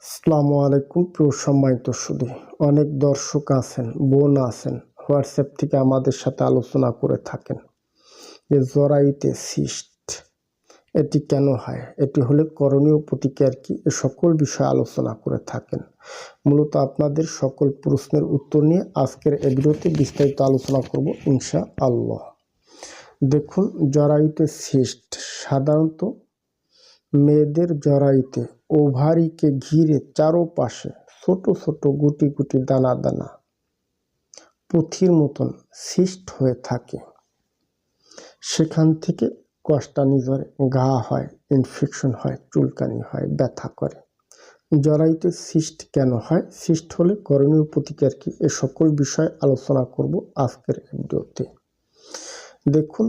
আসসালামু আলাইকুম প্রিয় সম্মানিত সুধী, অনেক দর্শক আছেন, বোন আছেন, হোয়াটসঅ্যাপ থেকে আমাদের সাথে আলোচনা করে থাকেন যে জরায়ুতে সিস্ট এটি কেন হয়, এটি হলে করণীয় প্রতিকার কি, এ সকল বিষয়ে আলোচনা করে থাকেন। মূলত আপনাদের সকল প্রশ্নের উত্তর নিয়ে আজকের এই ভিডিওতে বিস্তারিত আলোচনা করব ইনশাআল্লাহ। দেখুন, জরায়ুতে সিস্ট সাধারণত মেয়েদের জরায়ুতে ওভারিকে ঘিরে চারোপাশে ছোট ছোট গুটি গুটি দানা দানা পুঁথির মতন সিস্ট হয়ে থাকে। সেখান থেকে কষ্টানি জ্বরে, ঘা হয়, ইনফেকশন হয়, চুলকানি হয়, ব্যথা করে। জরায়ুতে সিস্ট কেন হয়, সিস্ট হলে করণীয় প্রতিকার কি, এ সকল বিষয়ে আলোচনা করব আজকের ভিডিওতে। দেখুন,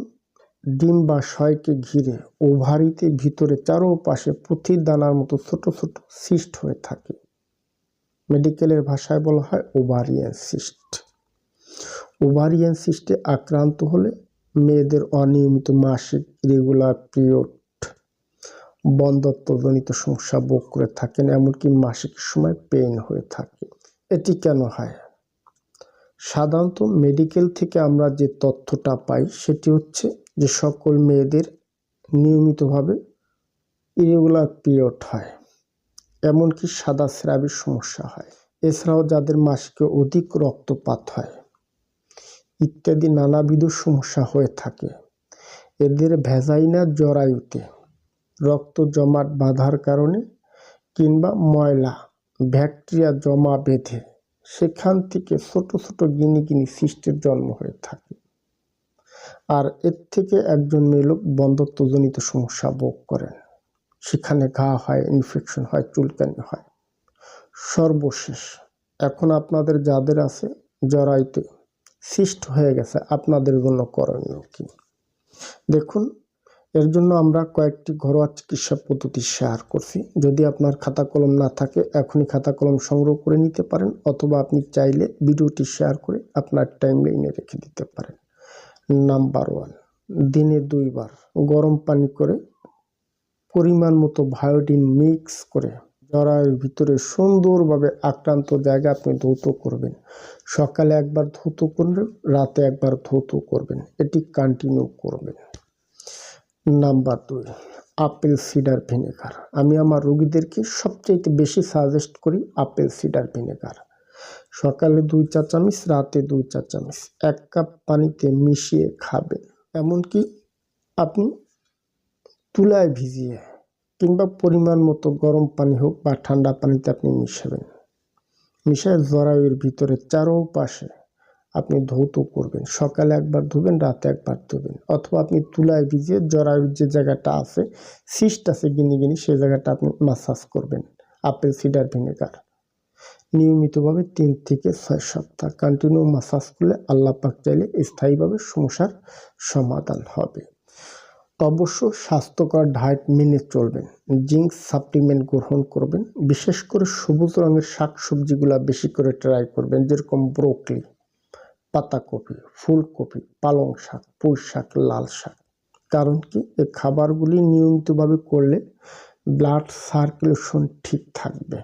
ডিম্বাশয়কে ঘিরে ওভারিতে ভিতরে চারোপাশে পুঁথির দানার মতো ছোট ছোট সিস্ট হয়ে থাকে। মেডিকেলের ভাষায় বলা হয় ওভারিয়ান সিস্ট। ওভারিয়ান সিস্টে আক্রান্ত হলে মেয়েদের অনিয়মিত মাসিক, রেগুলার পিরিয়ড, বন্ধ্যত্বজনিত সমস্যা ভোগ করে থাকেন, এমনকি মাসিক সময় পেইন হয়ে থাকে। এটি কেন হয়? সাধারণত মেডিকেল থেকে আমরা যে তথ্যটা পাই সেটি হচ্ছে যে সকল মেয়েদের নিয়মিতভাবে ইরেগুলার পিরিয়ড হয়, এমনকি সাদা স্রাবের সমস্যা হয়, এছাড়াও যাদের মাসিকে অধিক রক্তপাত হয় ইত্যাদি নানাবিধ সমস্যা হয়ে থাকে। এদের ভ্যাজাইনার জরায়ুতে রক্ত জমাট বাঁধার কারণে কিংবা ময়লা ব্যাকটেরিয়া জমা বেঁধে সেখান থেকে ছোট ছোট গিনি গিনি সিস্টের জন্ম হয়ে থাকে। আর এর থেকে একজন মেয়ে লোক বন্ধ্যত্বজনিত সমস্যা ভোগ করেন, সেখানে ঘা হয়, ইনফেকশন হয়, চুলকানি হয়। সর্বশেষ, এখন আপনাদের যাদের আছে জরায়ুতে সিস্ট হয়ে গেছে, আপনাদের জন্য করণীয় কি? দেখুন, এর জন্য আমরা কয়েকটি ঘরোয়া চিকিৎসা পদ্ধতি শেয়ার করছি। যদি আপনার খাতা কলম না থাকে এখনই খাতা কলম সংগ্রহ করে নিতে পারেন, অথবা আপনি চাইলে ভিডিওটি শেয়ার করে আপনার টাইমলাইনে রেখে দিতে পারেন। নাম্বার 1, দিনে 2 বার গরম পানি করে পরিমাণ মতো ভায়োডিন মিক্স করে জরায়ুর ভিতরে সুন্দরভাবে আক্রান্ত জায়গা আপনি ধৌত করবেন। সকালে একবার ধৌত করবেন, রাতে একবার ধৌত করবেন, এটি কন্টিনিউ করবেন। Number 2, apple cider vinegar. আমি আমার রোগীদেরকে সবচেয়ে বেশি সাজেস্ট করি আপেল সিডার ভিনেগার। সকালে 2 চা চামচ, রাতে 2 চা চামচ 1 কাপ পানিতে মিশিয়ে খাবেন। এমনকি আপনি তুলায় ভিজিয়ে কিংবা পরিমাণ মতো গরম পানি হোক বা ঠান্ডা পানিতে আপনি মিশাবেন। মিশিয়ে জরায়ুর ভিতরে চারোপাশে আপনি ধৌত করবেন। সকালে একবার ধুবেন, রাতে একবার ধুবেন, অথবা আপনি তুলায় ভিজিয়ে জরায়ুর যে জায়গাটা আছে সিস্ট আছে গিনি গিনি, সেই জায়গাটা আপনি মাসাজ করবেন আপেল সিডার ভিনেগার। নিয়মিতভাবে 3 থেকে 6 সপ্তাহ কন্টিনিউ মাসাজ করলে আল্লাহ পাক চাইলে স্থায়ীভাবে সমস্যার সমাধান হবে। অবশ্য স্বাস্থ্যকর ডায়েট মেনে চলবেন, জিঙ্ক সাপ্লিমেন্ট গ্রহণ করবেন, বিশেষ করে সবুজ রঙের শাকসবজিগুলো বেশি করে ট্রাই করবেন, যেরকম ব্রোকলি, পাতাকপি, ফুলকপি, পালং শাক, পুঁই শাক, লাল শাক। কারণ কি, এই খাবারগুলি নিয়মিতভাবে করলে ব্লাড সার্কুলেশন ঠিক থাকবে।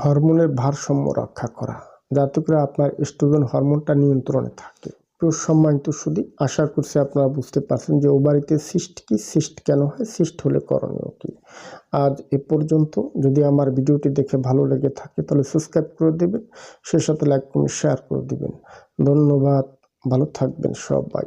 হরমোনের ভারসাম্য রক্ষা করা, যাতে করে আপনার এস্ট্রোজেন হরমোনটা নিয়ন্ত্রণে থাকে। প্রিয় সম্মানিত সুধী, আশা করছি আপনারা বুঝতে পারছেন যে ওভারিতে সিস্ট কি, সিস্ট কেন হয়, সিস্ট হলে করণীয় কি। আজ এ পর্যন্ত। যদি আমার ভিডিওটি দেখে ভালো লেগে থাকে তাহলে সাবস্ক্রাইব করে দেবেন, সেই সাথে লাইক কমেন্ট শেয়ার করে দেবেন। ধন্যবাদ, ভালো থাকবেন সবাই।